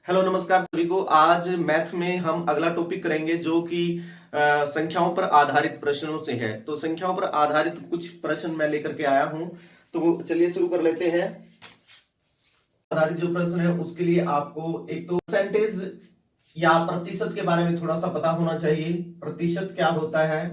Hello नमस्कार सभी को। आज मैथ में हम अगला टॉपिक करेंगे जो कि संख्याओं पर आधारित प्रश्नों से है। तो संख्याओं पर आधारित कुछ प्रश्न मैं लेकर के आया हूं, तो चलिए शुरू कर लेते हैं। आधारित जो प्रश्न है उसके लिए आपको एक तो परसेंटेज या प्रतिशत के बारे में थोड़ा सा पता होना चाहिए। प्रतिशत क्या होता है?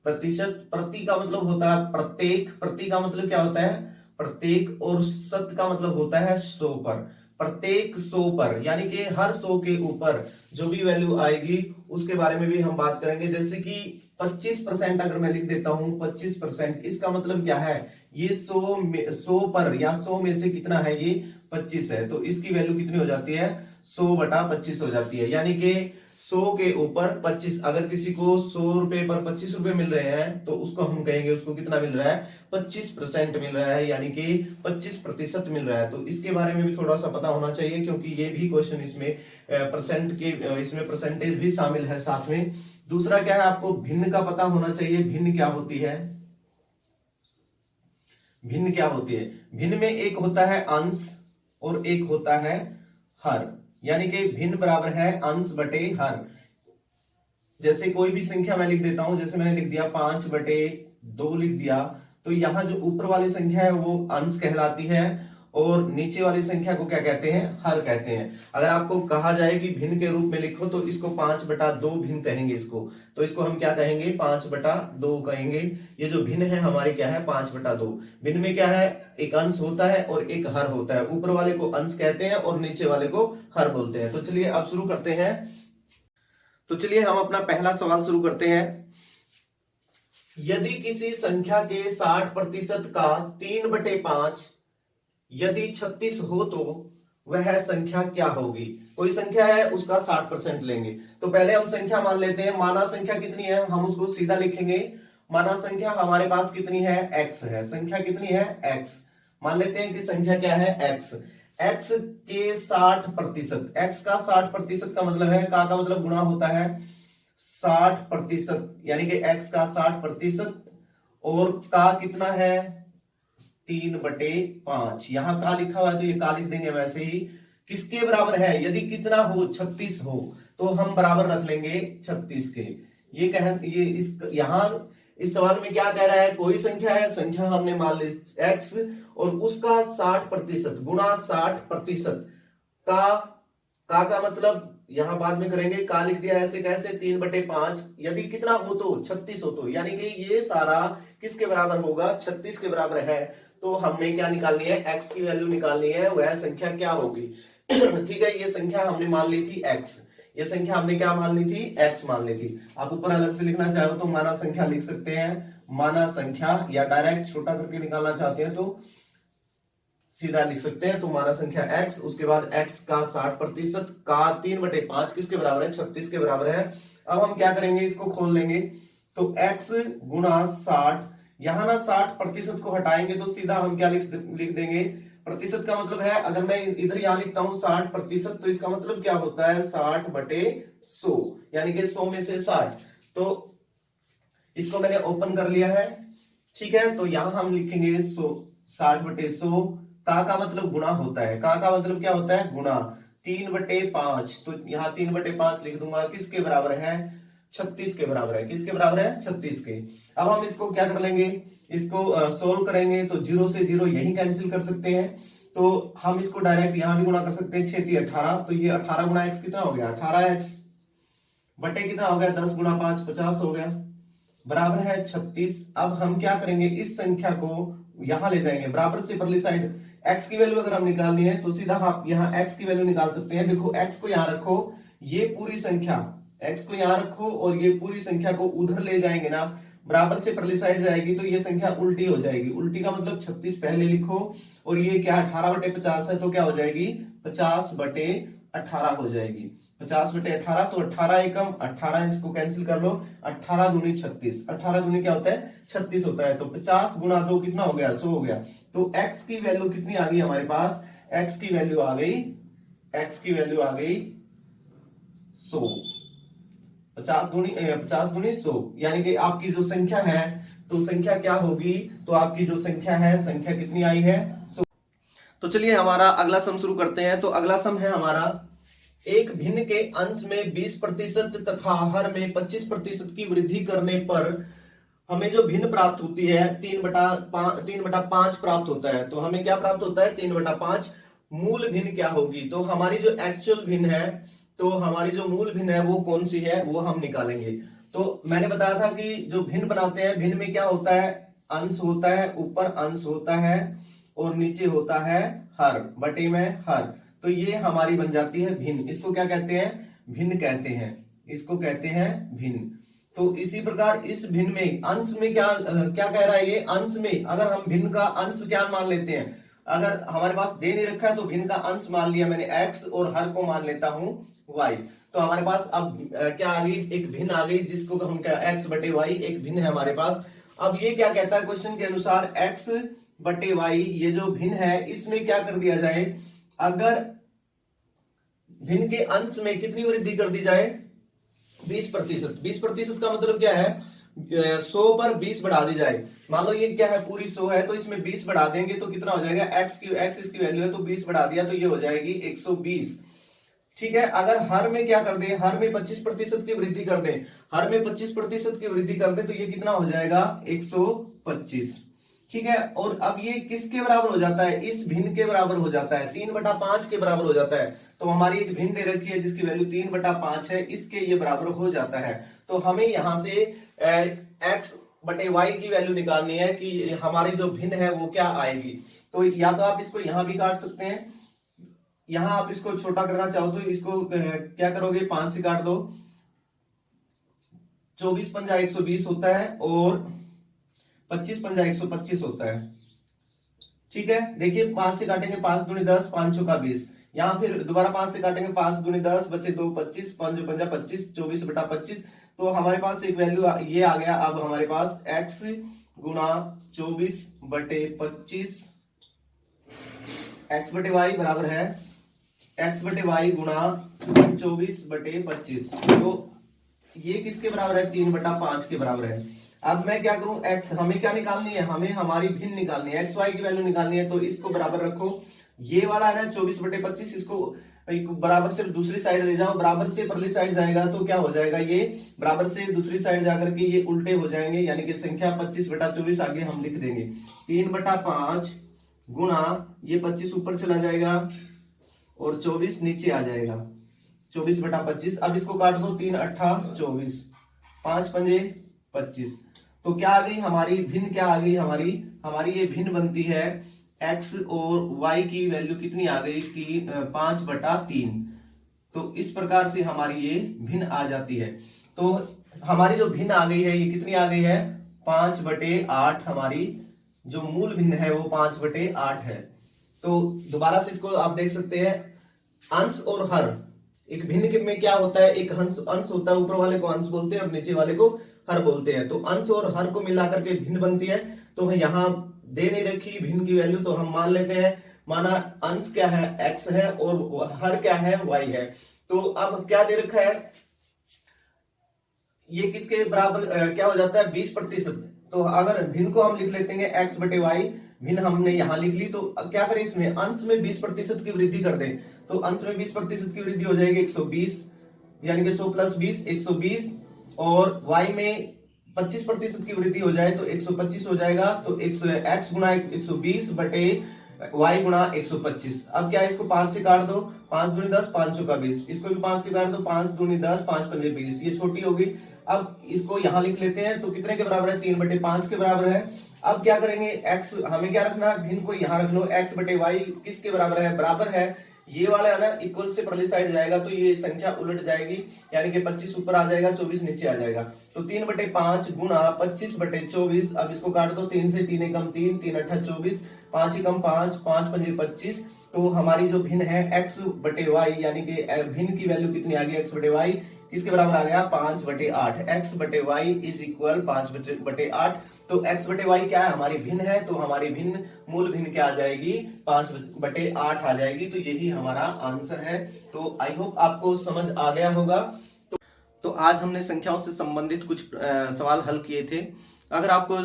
प्रतिशत, प्रति का मतलब होता है प्रत्येक, प्रति का मतलब क्या होता है? प्रत्येक, और शत का मतलब होता है 100 पर। प्रत्येक 100 पर यानी कि हर 100 के ऊपर जो भी वैल्यू आएगी उसके बारे में भी हम बात करेंगे। जैसे कि 25% अगर मैं लिख देता हूं 25%, इसका मतलब क्या है? ये 100 पर या 100 में से कितना है? ये 25 है, तो इसकी वैल्यू कितनी हो जाती है? 100/25 हो जाती है। यानी कि 100 के ऊपर 25, अगर किसी को 100 रुपए पर 25 रुपए मिल रहे हैं तो उसको हम कहेंगे उसको कितना मिल रहा है? 25% मिल रहा है, यानी कि 25% मिल रहा है। तो इसके बारे में भी थोड़ा सा पता होना चाहिए, क्योंकि ये भी क्वेश्चन इसमें परसेंट के इसमें परसेंटेज भी शामिल है साथ में। दूसरा क्या है, आपको भिन्न का पता होना चाहिए। भिन्न क्या होती है? भिन्न क्या होती है? भिन्न में एक होता है अंश और एक होता है हर, यानी कि भिन्न बराबर है अंश बटे हर। जैसे कोई भी संख्या मैं लिख देता हूं, जैसे मैंने लिख दिया 5/2 लिख दिया, तो यहां जो ऊपर वाली संख्या है वो अंश कहलाती है और नीचे वाली संख्या को क्या कहते हैं? हर कहते हैं। अगर आपको कहा जाए कि भिन्न के रूप में लिखो तो इसको 5/2 भिन्न कहेंगे। इसको तो इसको हम क्या कहेंगे? 5/2 कहेंगे। ये जो भिन्न है हमारी क्या है? 5/2। भिन्न में क्या है? एक अंश होता है और एक हर होता है। ऊपर वाले को अंश कहते हैं और नीचे वाले को हर बोलते हैं। तो चलिए अब शुरू करते हैं। तो चलिए हम अपना पहला सवाल शुरू करते हैं। यदि किसी संख्या के 60% का 3/5 यदि 36 हो तो वह संख्या क्या होगी? कोई संख्या है उसका 60% लेंगे। तो पहले हम संख्या मान लेते हैं। माना संख्या कितनी है हम उसको सीधा लिखेंगे। माना संख्या हमारे पास कितनी है? x है। संख्या कितनी है? x। मान लेते हैं कि संख्या क्या है? x। x के 60%, x का 60% का मतलब है, का मतलब गुणा होता है 60%, यानी कि x का 60% और का कितना है? 3/5। यहां का लिखा हुआ है तो ये का लिख देंगे वैसे ही। किसके बराबर है? यदि कितना हो? 36 हो तो हम बराबर रख लेंगे 36 के। ये यहां इस सवाल में क्या कह रहा है? कोई संख्या है, संख्या हमने मान ली x और उसका 60% गुणा 60%। का मतलब यहां बाद में करेंगे, का लिख दिया ऐसे कैसे? 3/5। यदि कितना हो तो 36 हो तो, यानी कि ये सारा किसके बराबर होगा? 36 के बराबर है। तो हमने क्या निकालनी है? x की वैल्यू निकालनी है। वह संख्या क्या होगी? ठीक है, ये संख्या हमने मान ली थी x। ये संख्या हमने क्या मान ली थी? x मान ली थी। आप ऊपर अलग से लिखना चाहो तो माना संख्या लिख सकते हैं, माना संख्या, या डायरेक्ट छोटा करके निकालना चाहते हैं तो सीधा लिख सकते हैं। तो माना संख्या x, उसके बाद x का 60% का 3/5 किसके बराबर है? 36 के बराबर है। अब हम क्या करेंगे? इसको खोल लेंगे। तो x गुणा 60, यहां ना 60% को हटाएंगे तो सीधा हम क्या लिख देंगे? प्रतिशत का मतलब है, अगर मैं इधर यहां लिखता हूं 60%, तो इसका मतलब क्या होता है? 60/100, यानी कि 100 में से 60। तो इसको मैंने ओपन कर लिया है। ठीक है, तो यहां हम लिखेंगे 60/100। का मतलब गुणा होता है। का मतलब क्या होता है? गुणा। 3/5, तो यहां 3/5 लिख दूंगा। किसके बराबर है? 36 के बराबर है। किसके बराबर है? 36 के। अब हम इसको क्या कर लेंगे? इसको सोल्व करेंगे तो 0 से 0 यही कैंसिल कर सकते हैं। तो हम इसको डायरेक्ट यहां भी गुणा कर सकते हैं। 6 × 18, तो ये 18 गुणा x कितना हो गया? 18x बटे कितना हो गया? 10 गुणा 5 50 हो गया, बराबर है 36। अब हम क्या करेंगे? इस संख्या को यहां ले जाएंगे बराबर से परली साइड। x की वैल्यू अगर हम निकालनी है तो सीधा आप यहां x की वैल्यू निकाल सकते हैं। देखो x को यहां रखो, ये पूरी संख्या x को यहां रखो और ये पूरी संख्या को उधर ले जाएंगे ना, बराबर से परली साइड जाएगी तो ये संख्या उल्टी हो जाएगी। उल्टी का मतलब 36 पहले लिखो और ये क्या 18/50 है, तो क्या हो जाएगी? 50/18 हो जाएगी। 50/18, तो 18 एकम 18, इसको कैंसिल कर लो। 18 दूनी 36, 18 दूनी क्या होता है? 36 होता है। तो 50 गुणा 2 कितना हो गया? 100 हो गया। तो x की वैल्यू कितनी आ गई हमारे पास? x की वैल्यू आ गई, x की वैल्यू आ गई 100। 50 दूनी 100, यानी कि आपकी जो संख्या है, तो संख्या क्या होगी? तो आपकी जो संख्या है, संख्या कितनी आई है? 100। तो चलिए हमारा अगला सम शुरू करते हैं। तो अगला सम है हमारा एक भिन्न के अंश में 20% तथा हर में 25% की वृद्धि करने पर हमें जो भिन्न प्राप्त होती है 3/5 प्राप्त होता है। तो हमें क्या प्राप्त होता है 3/5। मूल भिन्न क्या होगी, तो हमारी जो एक्चुअल भिन्न है, तो हमारी जो मूल भिन्न है वो कौन सी है वो हम निकालेंगे। तो मैंने बताया था कि जो भिन्न बनाते हैं, भिन्न में क्या होता है, अंश होता है, ऊपर अंश होता है और नीचे होता है हर बटे में हर। तो ये हमारी बन जाती है भिन्न। इसको क्या कहते हैं, भिन्न कहते हैं, इसको कहते हैं भिन्न। तो इसी प्रकार इस भिन्न में अंश में क्या क्या कह रहा है ये, अंश में अगर हम भिन्न का अंश क्या मान लेते हैं, अगर हमारे पास दे नहीं रखा है तो भिन्न का अंश मान लिया मैंने x और हर को मान लेता हूं y। तो हमारे पास अब क्या आ गई, एक भिन्न आ गई जिसको हम क्या x बटे y एक भिन्न है हमारे पास। अब ये क्या कहता है क्वेश्चन के अनुसार, x बटे y ये जो भिन्न है इसमें क्या कर दिया जाए, अगर भिन्न के अंश में कितनी वृद्धि कर दी जाए 20%। 20% का मतलब क्या है, 100 पर 20 बढ़ा दी जाए। मान लो ये क्या है पूरी 100 है, तो इसमें 20 बढ़ा देंगे तो कितना हो जाएगा, x इसकी वैल्यू है तो 20 बढ़ा दिया तो ये हो जाएगी 120। ठीक है। अगर हर में क्या कर दें, हर में 25% की वृद्धि कर दें, हर में 25% की वृद्धि कर दें तो ये कितना हो जाएगा 125। ठीक है। और अब ये किसके बराबर हो जाता है, इस भिन्न के बराबर हो जाता है, 3/5 के बराबर हो जाता है। तो हमारी एक भिन्न दे रखी है जिसकी वैल्यू 3/5 है, इसके ये बराबर हो जाता है। तो हमें यहां से x बटे y की वैल्यू निकालनी है कि हमारी जो भिन्न है वो क्या आएगी। तो या तो आप इसको यहां भी काट सकते हैं, यहां आप इसको छोटा करना चाहो तो इसको क्या करोगे 5 से काट दो, 24 पंजा 120 होता है और 25 पंजा 125 होता है। ठीक है। देखिए 5 से काटेंगे 5 दूनी 10, 5 चौका 20। यहां फिर दोबारा 5 से काटेंगे 5 दूनी 10 बचे 2 25, 5 पंजा 25, 24/25। तो हमारे पास एक वैल्यू ये आ गया। अब हमारे पास x गुना 24/25 x बटे वाई बराबर है x बटे वाई गुना 24/25। तो ये किसके बराबर है 3/5 के बराबर है। अब मैं क्या करूं, x हमें क्या निकालनी है, हमें हमारी भिन्न निकालनी है, xy की वैल्यू निकालनी है। तो इसको बराबर रखो, ये वाला है ना 24/25, इसको बराबर से दूसरी साइड ले जाओ, बराबर से परली साइड जाएगा तो क्या हो जाएगा, ये बराबर से दूसरी साइड जाकर के ये उल्टे हो जाएंगे, यानी कि संख्या 25/24 आगे हम लिख देंगे। 3/5 गुना ये 25 ऊपर चला जाएगा और 24 नीचे आ जाएगा, 24/25। अब इसको काट दो, 3 8 24, 5 पंजे 25। तो क्या आ गई हमारी भिन्न, क्या आ गई हमारी ये भिन्न बनती है x और y की वैल्यू कितनी आ गई कि 5/3। तो इस प्रकार से हमारी ये भिन्न आ जाती है। तो हमारी जो भिन्न आ गई है ये कितनी आ गई है 5/8। हमारी जो मूल भिन्न है वो 5/8 है। तो दोबारा से इसको आप देख सकते हैं, अंश और हर, एक भिन्न में क्या होता है, एक अंश होता है, ऊपर वाले को अंश बोलते हैं और नीचे वाले को हर बोलते हैं। तो अंश और हर को मिलाकर के भिन्न बनती है। तो यहां दे नहीं रखी भिन्न की वैल्यू, तो हम मान लेते हैं, माना अंश क्या है x है और हर क्या है y है। तो अब क्या दे रखा है, ये किसके बराबर क्या हो जाता है 20%। तो अगर भिन्न को हम लिख लेते हैं x बटे वाई, भिन्न हमने यहां लिख ली। तो क्या करें, इसमें अंश में 20% की वृद्धि कर दें। तो अंश में 20% की वृद्धि हो जाएगी 120, यानी कि 100 + 20 120, और y में 25% की वृद्धि हो जाए तो 125 हो जाएगा। तो x गुना 120 बटे y गुना 125। अब क्या है, इसको 5 से काट दो, 5 दूनी 10, 5 चौका 20। इसको भी 5 से काट दो, 5 दूनी 10, 5 पंजे 20। ये छोटी होगी। अब इसको यहां लिख लेते हैं, तो कितने के बराबर है 3/5 के बराबर है। अब क्या करेंगे, x हमें क्या रखना है, भिन्न को यहां रख लो, x बटे वाई किसके बराबर है, बराबर है ये वाला है ना, इक्वल से परली साइड जाएगा तो ये संख्या उलट जाएगी, यानी कि 25 ऊपर आ जाएगा, 24 नीचे आ जाएगा। तो 3/5 गुना 25/24। अब इसको काट दो, 3 से 3 कम 3, 3 8 24, 5 कम 5, 5 पंजे 25। तो हमारी जो भिन्न है x बटे वाई, यानी कि भिन्न की वैल्यू कितनी आ गई, x बटे वाई किसके बराबर आ गया 5/8। x बटे वाई इज इक्वल 5/8। तो x बटे वाई क्या है, हमारी भिन्न है। तो हमारी भिन्न मूल भिन्न क्या आ जाएगी 5/8 आ जाएगी। तो यही हमारा आंसर है। तो आई होप आपको समझ आ गया होगा। तो आज हमने संख्याओं से संबंधित कुछ सवाल हल किए थे। अगर आपको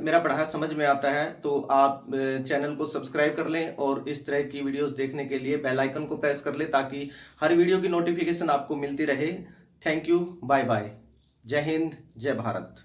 मेरा पढ़ाया समझ में आता है तो आप चैनल को सब्सक्राइब कर लें और इस तरह की वीडियोस देखने के लिए बेल आइकन को प्रेस कर लें ताकि हर वीडियो की नोटिफिकेशन आपको मिलती रहे। थैंक यू, बाय बाय, जय हिंद, जय भारत।